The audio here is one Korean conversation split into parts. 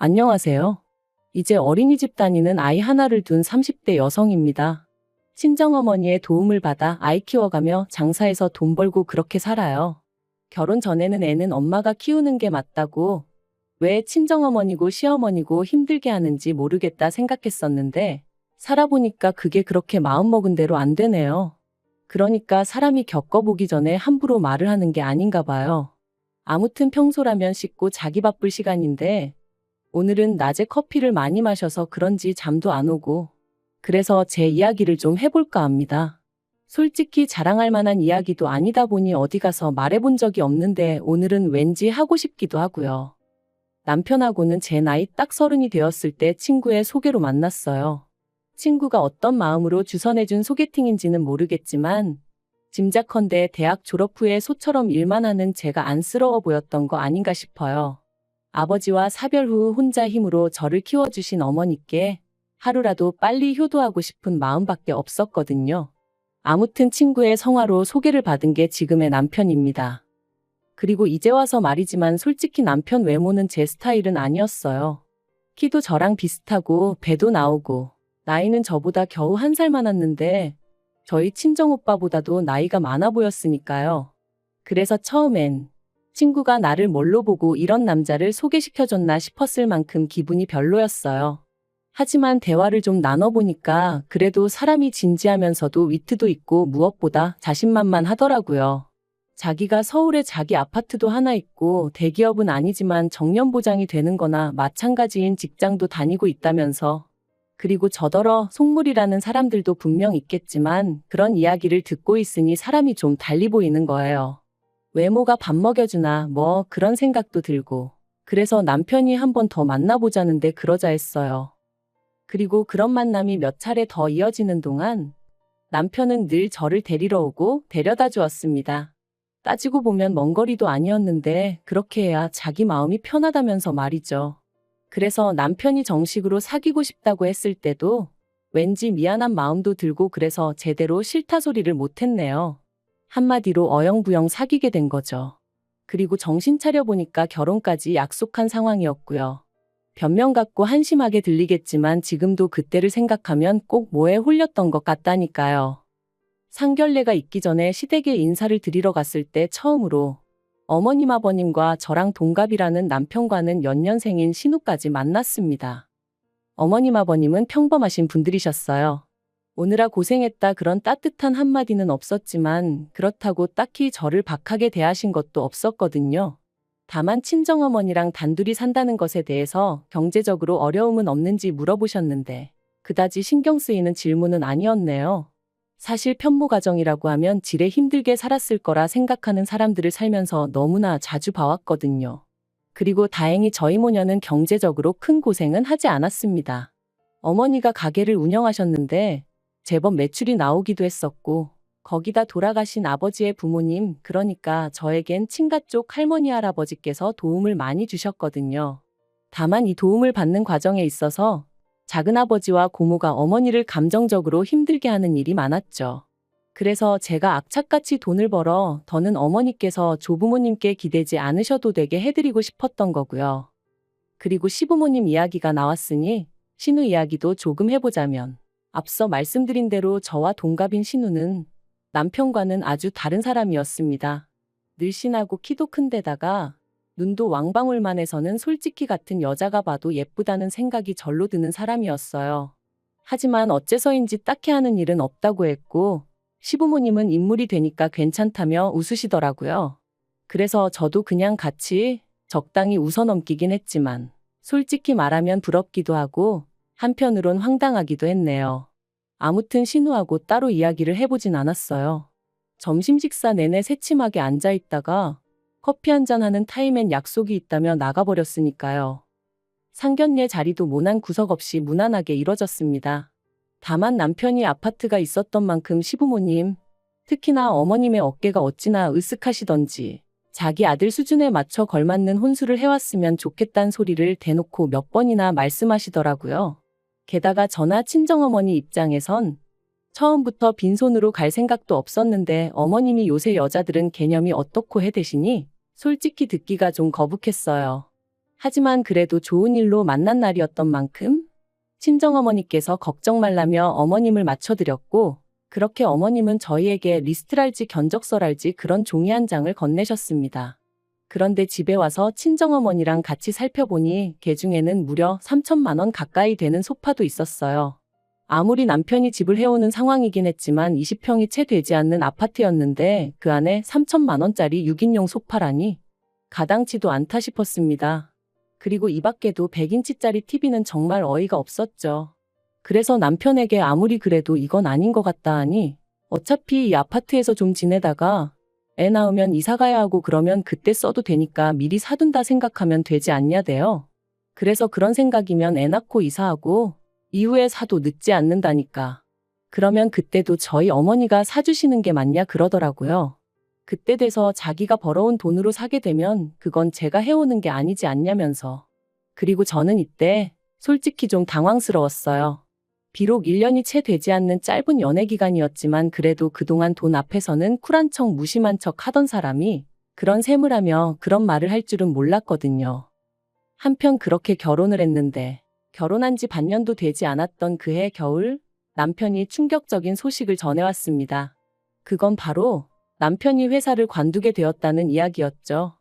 안녕하세요. 이제 어린이집 다니는 아이 하나를 둔 30대 여성입니다. 친정어머니의 도움을 받아 아이 키워가며 장사해서 돈 벌고 그렇게 살아요. 결혼 전에는 애는 엄마가 키우는 게 맞다고, 왜 친정어머니고 시어머니고 힘들게 하는지 모르겠다 생각했었는데, 살아보니까 그게 그렇게 마음먹은 대로 안 되네요. 그러니까 사람이 겪어보기 전에 함부로 말을 하는 게 아닌가 봐요. 아무튼 평소라면 씻고 자기 바쁠 시간인데, 오늘은 낮에 커피를 많이 마셔서 그런지 잠도 안 오고, 그래서 제 이야기를 좀 해볼까 합니다. 솔직히 자랑할 만한 이야기도 아니다 보니 어디 가서 말해본 적이 없는데 오늘은 왠지 하고 싶기도 하고요. 남편하고는 제 나이 딱 30이 되었을 때 친구의 소개로 만났어요. 친구가 어떤 마음으로 주선해준 소개팅인지는 모르겠지만, 짐작컨대 대학 졸업 후에 소처럼 일만 하는 제가 안쓰러워 보였던 거 아닌가 싶어요. 아버지와 사별 후 혼자 힘으로 저를 키워주신 어머니께 하루라도 빨리 효도하고 싶은 마음밖에 없었거든요. 아무튼 친구의 성화로 소개를 받은 게 지금의 남편입니다. 그리고 이제 와서 말이지만 솔직히 남편 외모는 제 스타일은 아니었어요. 키도 저랑 비슷하고 배도 나오고 나이는 저보다 겨우 1살 많았는데 저희 친정오빠보다도 나이가 많아 보였으니까요. 그래서 처음엔 친구가 나를 뭘로 보고 이런 남자를 소개시켜줬나 싶었을 만큼 기분이 별로였어요. 하지만 대화를 좀 나눠보니까 그래도 사람이 진지하면서도 위트도 있고 무엇보다 자신만만하더라고요. 자기가 서울에 자기 아파트도 하나 있고 대기업은 아니지만 정년보장이 되는 거나 마찬가지인 직장도 다니고 있다면서, 그리고 저더러 속물이라는 사람들도 분명 있겠지만 그런 이야기를 듣고 있으니 사람이 좀 달리 보이는 거예요. 외모가 밥 먹여주나 뭐 그런 생각도 들고, 그래서 남편이 한 번 더 만나보자는데 그러자 했어요. 그리고 그런 만남이 몇 차례 더 이어지는 동안 남편은 늘 저를 데리러 오고 데려다 주었습니다. 따지고 보면 먼 거리도 아니었는데 그렇게 해야 자기 마음이 편하다면서 말이죠. 그래서 남편이 정식으로 사귀고 싶다고 했을 때도 왠지 미안한 마음도 들고 그래서 제대로 싫다 소리를 못했네요. 한마디로 어영부영 사귀게 된 거죠. 그리고 정신 차려보니까 결혼까지 약속한 상황이었고요. 변명 같고 한심하게 들리겠지만 지금도 그때를 생각하면 꼭 뭐에 홀렸던 것 같다니까요. 상견례가 있기 전에 시댁에 인사를 드리러 갔을 때 처음으로 어머님 아버님과 저랑 동갑이라는 남편과는 연년생인 신우까지 만났습니다. 어머님 아버님은 평범하신 분들이셨어요. 오느라 고생했다 그런 따뜻한 한마디는 없었지만 그렇다고 딱히 저를 박하게 대하신 것도 없었거든요. 다만 친정어머니랑 단둘이 산다는 것에 대해서 경제적으로 어려움은 없는지 물어보셨는데 그다지 신경 쓰이는 질문은 아니었네요. 사실 편모가정이라고 하면 지레 힘들게 살았을 거라 생각하는 사람들을 살면서 너무나 자주 봐왔거든요. 그리고 다행히 저희 모녀는 경제적으로 큰 고생은 하지 않았습니다. 어머니가 가게를 운영하셨는데 제법 매출이 나오기도 했었고, 거기다 돌아가신 아버지의 부모님, 그러니까 저에겐 친가 쪽 할머니 할아버지께서 도움을 많이 주셨거든요. 다만 이 도움을 받는 과정에 있어서 작은아버지와 고모가 어머니를 감정적으로 힘들게 하는 일이 많았죠. 그래서 제가 악착같이 돈을 벌어 더는 어머니께서 조부모님께 기대지 않으셔도 되게 해드리고 싶었던 거고요. 그리고 시부모님 이야기가 나왔으니 신우 이야기도 조금 해보자면, 앞서 말씀드린 대로 저와 동갑인 신우는 남편과는 아주 다른 사람이었습니다. 늘씬하고 키도 큰 데다가 눈도 왕방울만 해서는 솔직히 같은 여자가 봐도 예쁘다는 생각이 절로 드는 사람이었어요. 하지만 어째서인지 딱히 하는 일은 없다고 했고, 시부모님은 인물이 되니까 괜찮다며 웃으시더라고요. 그래서 저도 그냥 같이 적당히 웃어넘기긴 했지만 솔직히 말하면 부럽기도 하고 한편으론 황당하기도 했네요. 아무튼 신우하고 따로 이야기를 해보진 않았어요. 점심 식사 내내 새침하게 앉아있다가 커피 한잔하는 타임엔 약속이 있다며 나가버렸으니까요. 상견례 자리도 모난 구석 없이 무난하게 이뤄졌습니다. 다만 남편이 아파트가 있었던 만큼 시부모님, 특히나 어머님의 어깨가 어찌나 으쓱하시던지 자기 아들 수준에 맞춰 걸맞는 혼수를 해왔으면 좋겠단 소리를 대놓고 몇 번이나 말씀하시더라고요. 게다가 저나 친정어머니 입장에선 처음부터 빈손으로 갈 생각도 없었는데 어머님이 요새 여자들은 개념이 어떻고 해대시니 솔직히 듣기가 좀 거북했어요. 하지만 그래도 좋은 일로 만난 날이었던 만큼 친정어머니께서 걱정 말라며 어머님을 맞춰드렸고, 그렇게 어머님은 저희에게 리스트랄지 견적서랄지 그런 종이 한 장을 건네셨습니다. 그런데 집에 와서 친정어머니랑 같이 살펴보니 그 중에는 무려 3천만 원 가까이 되는 소파도 있었어요. 아무리 남편이 집을 해오는 상황이긴 했지만 20평이 채 되지 않는 아파트였는데 그 안에 3천만 원짜리 6인용 소파라니 가당치도 않다 싶었습니다. 그리고 이 밖에도 100인치짜리 TV는 정말 어이가 없었죠. 그래서 남편에게 아무리 그래도 이건 아닌 것 같다 하니 어차피 이 아파트에서 좀 지내다가 애 낳으면 이사 가야 하고 그러면 그때 써도 되니까 미리 사둔다 생각하면 되지 않냐대요. 그래서 그런 생각이면 애 낳고 이사하고 이후에 사도 늦지 않는다니까. 그러면 그때도 저희 어머니가 사주시는 게 맞냐 그러더라고요. 그때 돼서 자기가 벌어온 돈으로 사게 되면 그건 제가 해오는 게 아니지 않냐면서. 그리고 저는 이때 솔직히 좀 당황스러웠어요. 비록 1년이 채 되지 않는 짧은 연애 기간이었지만 그래도 그동안 돈 앞에서는 쿨한 척 무심한 척 하던 사람이 그런 셈을 그런 말을 할 줄은 몰랐거든요. 한편 그렇게 결혼을 했는데 결혼한 지 반년도 되지 않았던 그해 겨울 남편이 충격적인 소식을 전해왔습니다. 그건 바로 남편이 회사를 관두게 되었다는 이야기였죠.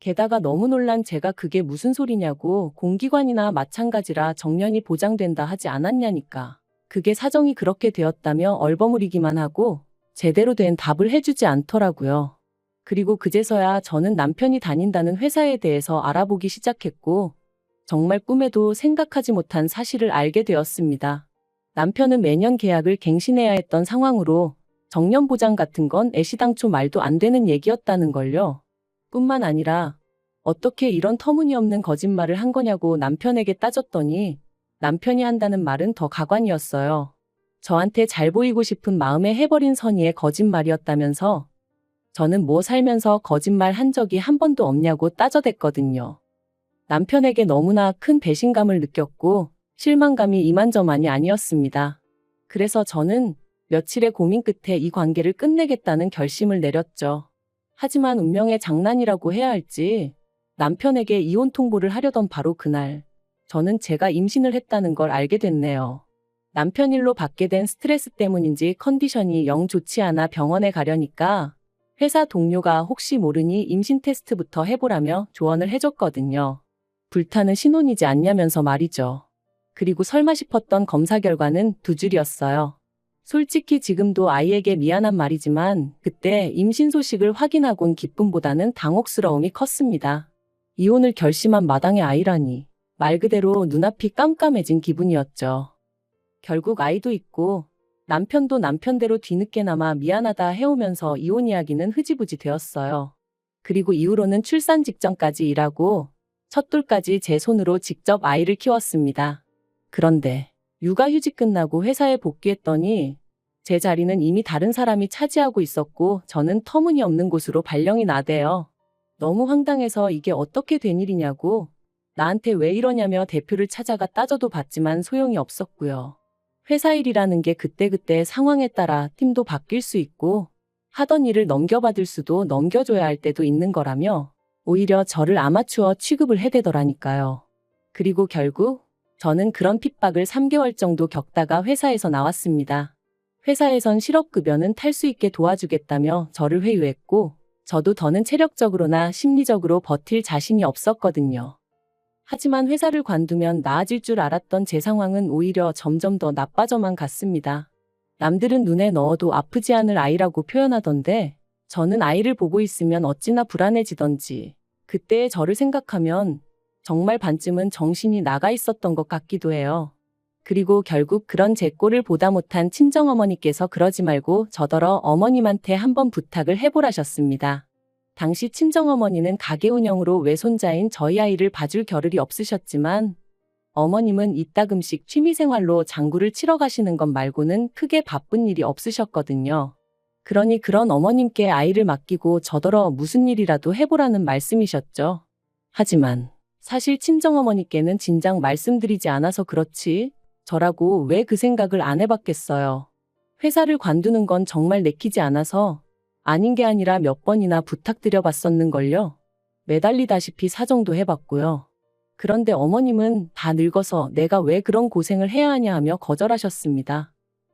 게다가 너무 놀란 제가 그게 무슨 소리냐고 공기관이나 마찬가지라 정년이 보장된다 하지 않았냐니까. 그게 사정이 그렇게 되었다며 얼버무리기만 하고 제대로 된 답을 해주지 않더라고요. 그리고 그제서야 저는 남편이 다닌다는 회사에 대해서 알아보기 시작했고 정말 꿈에도 생각하지 못한 사실을 알게 되었습니다. 남편은 매년 계약을 갱신해야 했던 상황으로 정년보장 같은 건 애시당초 말도 안 되는 얘기였다는 걸요. 뿐만 아니라 어떻게 이런 터무니없는 거짓말을 한 거냐고 남편에게 따졌더니 남편이 한다는 말은 더 가관이었어요. 저한테 잘 보이고 싶은 마음에 해버린 선의의 거짓말이었다면서 저는 뭐 살면서 거짓말 한 적이 한 번도 없냐고 따져댔거든요. 남편에게 너무나 큰 배신감을 느꼈고 실망감이 이만저만이 아니었습니다. 그래서 저는 며칠의 고민 끝에 이 관계를 끝내겠다는 결심을 내렸죠. 하지만 운명의 장난이라고 해야 할지 남편에게 이혼 통보를 하려던 바로 그날 저는 제가 임신을 했다는 걸 알게 됐네요. 남편 일로 받게 된 스트레스 때문인지 컨디션이 영 좋지 않아 병원에 가려니까 회사 동료가 혹시 모르니 임신 테스트부터 해보라며 조언을 해줬거든요. 불타는 신혼이지 않냐면서 말이죠. 그리고 설마 싶었던 검사 결과는 2줄이었어요. 솔직히 지금도 아이에게 미안한 말이지만 그때 임신 소식을 확인하곤 기쁨보다는 당혹스러움이 컸습니다. 이혼을 결심한 마당에 아이라니 말 그대로 눈앞이 깜깜해진 기분이었죠. 결국 아이도 있고 남편도 남편대로 뒤늦게나마 미안하다 해오면서 이혼 이야기는 흐지부지 되었어요. 그리고 이후로는 출산 직전까지 일하고 첫돌까지 제 손으로 직접 아이를 키웠습니다. 그런데 육아휴직 끝나고 회사에 복귀했더니 제 자리는 이미 다른 사람이 차지하고 있었고 저는 터무니없는 곳으로 발령이 나대요. 너무 황당해서 이게 어떻게 된 일이냐고 나한테 왜 이러냐며 대표를 찾아가 따져도 봤지만 소용이 없었고요. 회사 일이라는 게 그때그때 상황에 따라 팀도 바뀔 수 있고 하던 일을 넘겨받을 수도 넘겨줘야 할 때도 있는 거라며 오히려 저를 아마추어 취급을 해대더라니까요. 그리고 결국 저는 그런 핍박을 3개월 정도 겪다가 회사에서 나왔습니다. 회사에선 실업급여는 탈 수 있게 도와주겠다며 저를 회유했고 저도 더는 체력적으로나 심리적으로 버틸 자신이 없었거든요. 하지만 회사를 관두면 나아질 줄 알았던 제 상황은 오히려 점점 더 나빠져만 갔습니다. 남들은 눈에 넣어도 아프지 않을 아이라고 표현하던데 저는 아이를 보고 있으면 어찌나 불안해지던지 그때의 저를 생각하면 정말 반쯤은 정신이 나가 있었던 것 같기도 해요. 그리고 결국 그런 제 꼴을 보다 못한 친정어머니께서 그러지 말고 저더러 어머님한테 한번 부탁을 해보라셨습니다. 당시 친정어머니는 가게 운영으로 외손자인 저희 아이를 봐줄 겨를이 없으셨지만 어머님은 이따금씩 취미생활로 장구를 치러 가시는 것 말고는 크게 바쁜 일이 없으셨거든요. 그러니 그런 어머님께 아이를 맡기고 저더러 무슨 일이라도 해보라는 말씀이셨죠. 하지만 사실 친정어머니께는 진작 말씀드리지 않아서 그렇지 저라고 왜 그 생각을 안 해봤겠어요. 회사를 관두는 건 정말 내키지 않아서 아닌 게 아니라 몇 번이나 부탁드려 봤었는걸요. 매달리다시피 사정도 해봤고요. 그런데 어머님은 다 늙어서 내가 왜 그런 고생을 해야 하냐 하며 거절하셨습니다.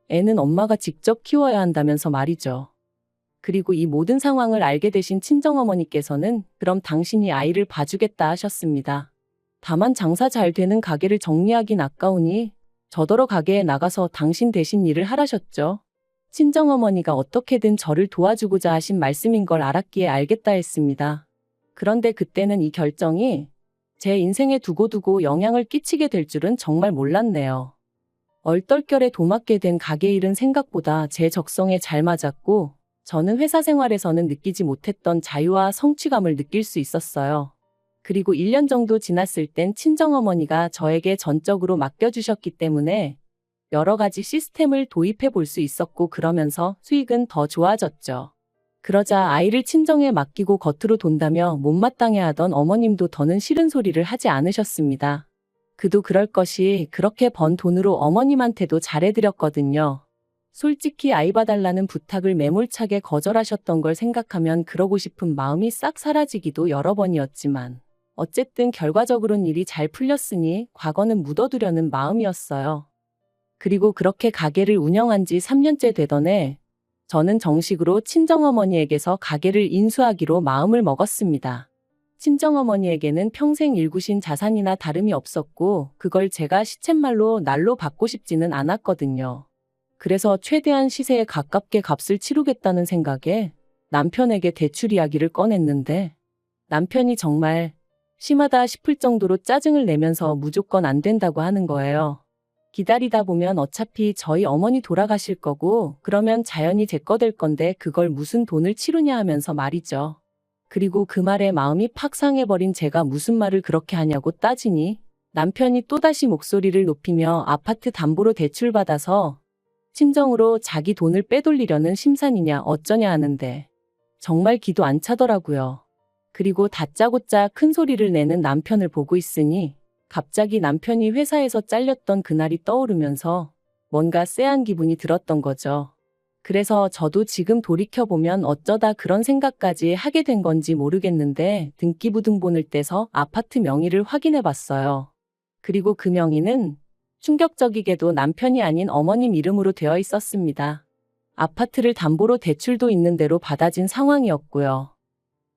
애는 엄마가 직접 키워야 한다면서 말이죠. 그리고 이 모든 상황을 알게 되신 친정어머니께서는 그럼 당신이 아이를 봐주겠다 하셨습니다. 다만 장사 잘 되는 가게를 정리하긴 아까우니 저더러 가게에 나가서 당신 대신 일을 하라셨죠. 친정어머니가 어떻게든 저를 도와주고자 하신 말씀인 걸 알았기에 알겠다 했습니다. 그런데 그때는 이 결정이 제 인생에 두고두고 영향을 끼치게 될 줄은 정말 몰랐네요. 얼떨결에 도맡게 된 가게 일은 생각보다 제 적성에 잘 맞았고 저는 회사 생활에서는 느끼지 못했던 자유와 성취감을 느낄 수 있었어요. 그리고 1년 정도 지났을 땐 친정어머니가 저에게 전적으로 맡겨주셨기 때문에 여러 가지 시스템을 도입해 볼 수 있었고 그러면서 수익은 더 좋아졌죠. 그러자 아이를 친정에 맡기고 겉으로 돈다며 못마땅해하던 어머님도 더는 싫은 소리를 하지 않으셨습니다. 그도 그럴 것이 그렇게 번 돈으로 어머님한테도 잘해드렸거든요. 솔직히 아이 봐달라는 부탁을 매몰차게 거절하셨던 걸 생각하면 그러고 싶은 마음이 싹 사라지기도 여러 번이었지만 어쨌든 결과적으로는 일이 잘 풀렸으니 과거는 묻어두려는 마음이었어요. 그리고 그렇게 가게를 운영한 지 3년째 되던 해 저는 정식으로 친정어머니에게서 가게를 인수하기로 마음을 먹었습니다. 친정어머니에게는 평생 일구신 자산이나 다름이 없었고 그걸 제가 시쳇말로 날로 받고 싶지는 않았거든요. 그래서 최대한 시세에 가깝게 값을 치르겠다는 생각에 남편에게 대출 이야기를 꺼냈는데 남편이 정말 심하다 싶을 정도로 짜증을 내면서 무조건 안 된다고 하는 거예요. 기다리다 보면 어차피 저희 어머니 돌아가실 거고 그러면 자연히 제 거 될 건데 그걸 무슨 돈을 치르냐 하면서 말이죠. 그리고 그 말에 마음이 팍 상해버린 제가 무슨 말을 그렇게 하냐고 따지니 남편이 또다시 목소리를 높이며 아파트 담보로 대출받아서 친정으로 자기 돈을 빼돌리려는 심산이냐 어쩌냐 하는데 정말 기도 안 차더라고요. 그리고 다짜고짜 큰 소리를 내는 남편을 보고 있으니 갑자기 남편이 회사에서 잘렸던 그날이 떠오르면서 뭔가 쎄한 기분이 들었던 거죠. 그래서 저도 지금 돌이켜보면 어쩌다 그런 생각까지 하게 된 건지 모르겠는데 등기부등본을 떼서 아파트 명의를 확인해 봤어요. 그리고 그 명의는 충격적이게도 남편이 아닌 어머님 이름으로 되어 있었습니다. 아파트를 담보로 대출도 있는 대로 받아진 상황이었고요.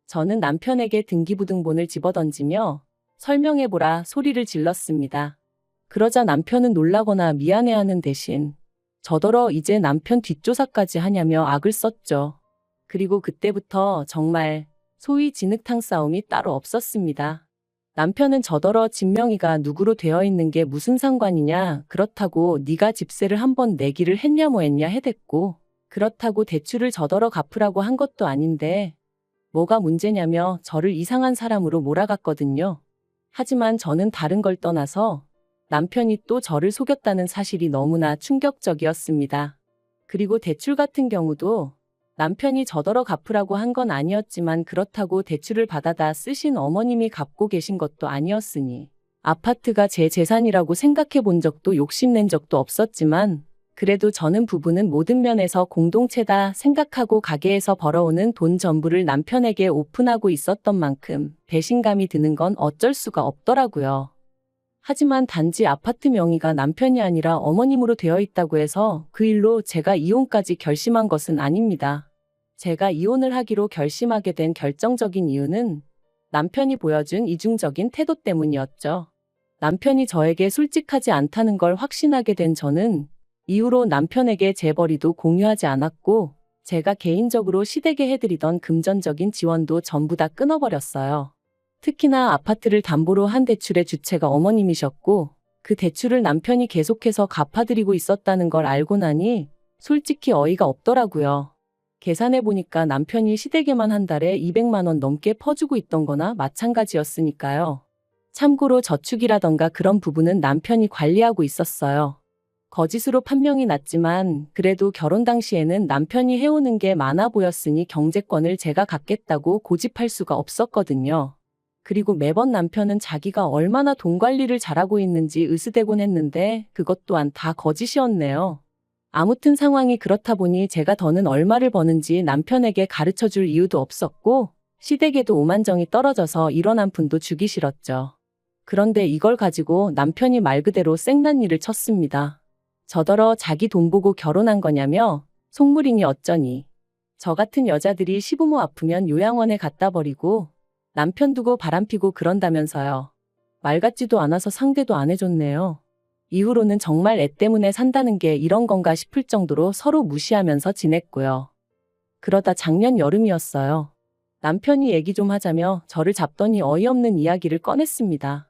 저는 남편에게 등기부등본을 집어던지며 설명해보라 소리를 질렀습니다. 그러자 남편은 놀라거나 미안해하는 대신 저더러 이제 남편 뒷조사까지 하냐며 악을 썼죠. 그리고 그때부터 정말 소위 진흙탕 싸움이 따로 없었습니다. 남편은 저더러 집 명의가 누구로 되어 있는 게 무슨 상관이냐, 그렇다고 네가 집세를 한번 내기를 했냐 뭐 했냐 해댔고 그렇다고 대출을 저더러 갚으라고 한 것도 아닌데 뭐가 문제냐며 저를 이상한 사람으로 몰아갔거든요. 하지만 저는 다른 걸 떠나서 남편이 또 저를 속였다는 사실이 너무나 충격적이었습니다. 그리고 대출 같은 경우도 남편이 저더러 갚으라고 한 건 아니었지만 그렇다고 대출을 받아다 쓰신 어머님이 갚고 계신 것도 아니었으니 아파트가 제 재산이라고 생각해 본 적도 욕심낸 적도 없었지만 그래도 저는 부부는 모든 면에서 공동체다 생각하고 가게에서 벌어오는 돈 전부를 남편에게 오픈하고 있었던 만큼 배신감이 드는 건 어쩔 수가 없더라고요. 하지만 단지 아파트 명의가 남편이 아니라 어머님으로 되어 있다고 해서 그 일로 제가 이혼까지 결심한 것은 아닙니다. 제가 이혼을 하기로 결심하게 된 결정적인 이유는 남편이 보여준 이중적인 태도 때문이었죠. 남편이 저에게 솔직하지 않다는 걸 확신하게 된 저는 이후로 남편에게 재벌이도 공유하지 않았고 제가 개인적으로 시댁에 해드리던 금전적인 지원도 전부 다 끊어버렸어요. 특히나 아파트를 담보로 한 대출의 주체가 어머님이셨고 그 대출을 남편이 계속해서 갚아드리고 있었다는 걸 알고 나니 솔직히 어이가 없더라고요. 계산해보니까 남편이 시댁에만 한 달에 200만 원 넘게 퍼주고 있던 거나 마찬가지였으니까요. 참고로 저축이라던가 그런 부분은 남편이 관리하고 있었어요. 거짓으로 판명이 났지만 그래도 결혼 당시에는 남편이 해오는 게 많아 보였으니 경제권을 제가 갖겠다고 고집할 수가 없었거든요. 그리고 매번 남편은 자기가 얼마나 돈 관리를 잘하고 있는지 으스대곤 했는데 그것 또한 다 거짓이었네요. 아무튼 상황이 그렇다 보니 제가 더는 얼마를 버는지 남편에게 가르쳐줄 이유도 없었고 시댁에도 오만정이 떨어져서 이런 한 푼도 주기 싫었죠. 그런데 이걸 가지고 남편이 말 그대로 생난리를 쳤습니다. 저더러 자기 돈 보고 결혼한 거냐며 속물이니 어쩌니. 저 같은 여자들이 시부모 아프면 요양원에 갖다 버리고 남편 두고 바람피고 그런다면서요. 말 같지도 않아서 상대도 안 해줬네요. 이후로는 정말 애 때문에 산다는 게 이런 건가 싶을 정도로 서로 무시하면서 지냈고요. 그러다 작년 여름이었어요. 남편이 얘기 좀 하자며 저를 잡더니 어이없는 이야기를 꺼냈습니다.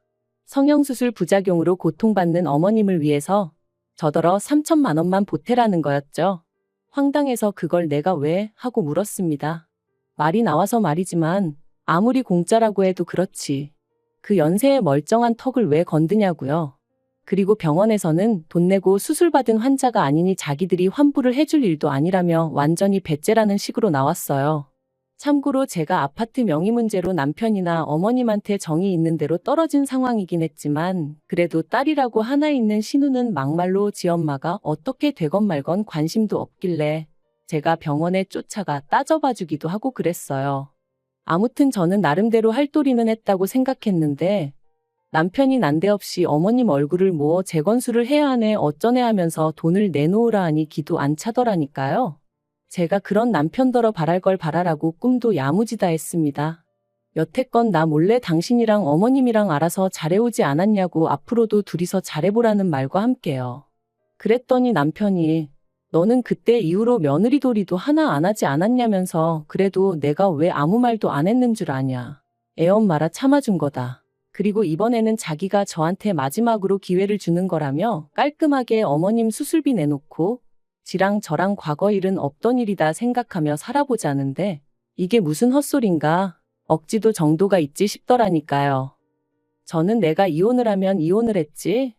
성형수술 부작용으로 고통받는 어머님을 위해서 저더러 3천만 원만 보태라는 거였죠. 황당해서 그걸 내가 왜 하고 물었습니다. 말이 나와서 말이지만 아무리 공짜라고 해도 그렇지. 그 연세에 멀쩡한 턱을 왜 건드냐고요. 그리고 병원에서는 돈 내고 수술받은 환자가 아니니 자기들이 환불을 해줄 일도 아니라며 완전히 배째라는 식으로 나왔어요. 참고로 제가 아파트 명의 문제로 남편이나 어머님한테 정이 있는 대로 떨어진 상황이긴 했지만 그래도 딸이라고 하나 있는 신우는 막말로 지엄마가 어떻게 되건 말건 관심도 없길래 제가 병원에 쫓아가 따져봐주기도 하고 그랬어요. 아무튼 저는 나름대로 할 도리는 했다고 생각했는데 남편이 난데없이 어머님 얼굴을 모어 재건수를 해야 하네 어쩌네 하면서 돈을 내놓으라 하니 기도 안 차더라니까요. 제가 그런 남편더러 바랄 걸 바라라고 꿈도 야무지다 했습니다. 여태껏 나 몰래 당신이랑 어머님이랑 알아서 잘해오지 않았냐고 앞으로도 둘이서 잘해보라는 말과 함께요. 그랬더니 남편이 너는 그때 이후로 며느리 도리도 하나 안 하지 않았냐면서 그래도 내가 왜 아무 말도 안 했는 줄 아냐. 애엄마라 참아준 거다. 그리고 이번에는 자기가 저한테 마지막으로 기회를 주는 거라며 깔끔하게 어머님 수술비 내놓고 지랑 저랑 과거 일은 없던 일이다 생각하며 살아보자는데 이게 무슨 헛소린가 억지도 정도가 있지 싶더라니까요. 저는 내가 이혼을 하면 이혼을 했지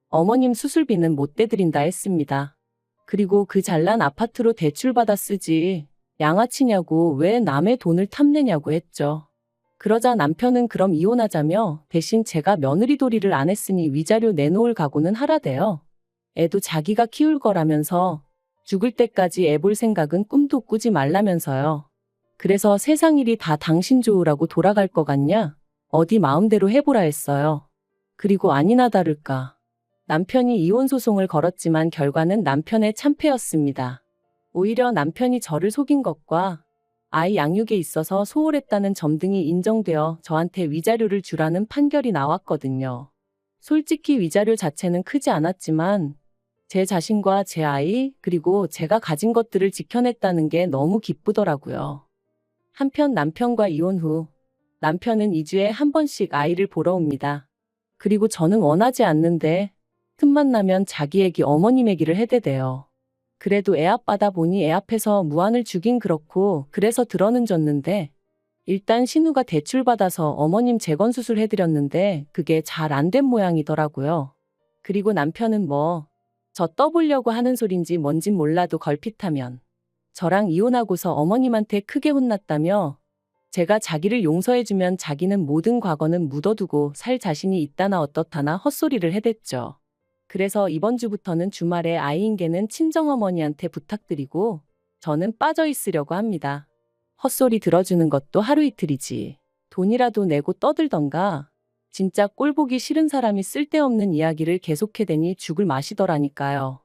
어머님 수술비는 못 대드린다 했습니다. 그리고 그 잘난 아파트로 대출받아 쓰지 양아치냐고 왜 남의 돈을 탐내냐고 했죠. 그러자 남편은 그럼 이혼하자며 대신 제가 며느리 도리를 안 했으니 위자료 내놓을 각오는 하라대요. 애도 자기가 키울 거라면서 죽을 때까지 애 볼 생각은 꿈도 꾸지 말라면서요. 그래서 세상 일이 다 당신 좋으라고 돌아갈 것 같냐? 어디 마음대로 해보라 했어요. 그리고 아니나 다를까. 남편이 이혼 소송을 걸었지만 결과는 남편의 참패였습니다. 오히려 남편이 저를 속인 것과 아이 양육에 있어서 소홀했다는 점 등이 인정되어 저한테 위자료를 주라는 판결이 나왔거든요. 솔직히 위자료 자체는 크지 않았지만 제 자신과 제 아이 그리고 제가 가진 것들을 지켜냈다는 게 너무 기쁘더라고요. 한편 남편과 이혼 후 남편은 2주에 한 번씩 아이를 보러 옵니다. 그리고 저는 원하지 않는데 틈만 나면 자기 얘기 어머님 얘기를 해대대요. 그래도 애 아빠다 보니 애 앞에서 무안을 주긴 그렇고 그래서 들어는 줬는데 일단 신우가 대출받아서 어머님 재건수술 해드렸는데 그게 잘 안 된 모양이더라고요. 그리고 남편은 저 떠보려고 하는 소린지 뭔진 몰라도 걸핏하면 저랑 이혼하고서 어머님한테 크게 혼났다며 제가 자기를 용서해주면 자기는 모든 과거는 묻어두고 살 자신이 있다나 어떻다나 헛소리를 해댔죠. 그래서 이번 주부터는 주말에 아이인계는 친정어머니한테 부탁드리고 저는 빠져 있으려고 합니다. 헛소리 들어주는 것도 하루 이틀이지. 돈이라도 내고 떠들던가. 진짜 꼴보기 싫은 사람이 쓸데없는 이야기를 계속해대니 죽을 맛이더라니까요.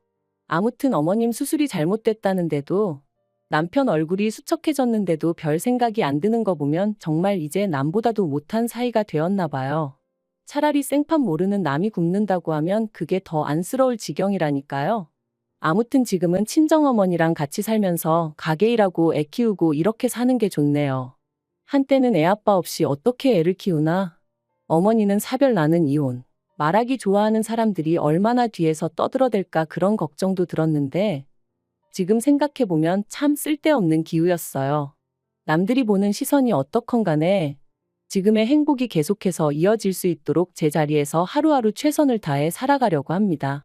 아무튼 어머님 수술이 잘못됐다는데도 남편 얼굴이 수척해졌는데도 별 생각이 안 드는 거 보면 정말 이제 남보다도 못한 사이가 되었나 봐요. 차라리 생판 모르는 남이 굶는다고 하면 그게 더 안쓰러울 지경이라니까요. 아무튼 지금은 친정어머니랑 같이 살면서 가게 일하고 애 키우고 이렇게 사는 게 좋네요. 한때는 애 아빠 없이 어떻게 애를 키우나? 어머니는 사별 나는 이혼. 말하기 좋아하는 사람들이 얼마나 뒤에서 떠들어댈까 그런 걱정도 들었는데 지금 생각해보면 참 쓸데없는 기우였어요. 남들이 보는 시선이 어떻건 간에 지금의 행복이 계속해서 이어질 수 있도록 제자리에서 하루하루 최선을 다해 살아가려고 합니다.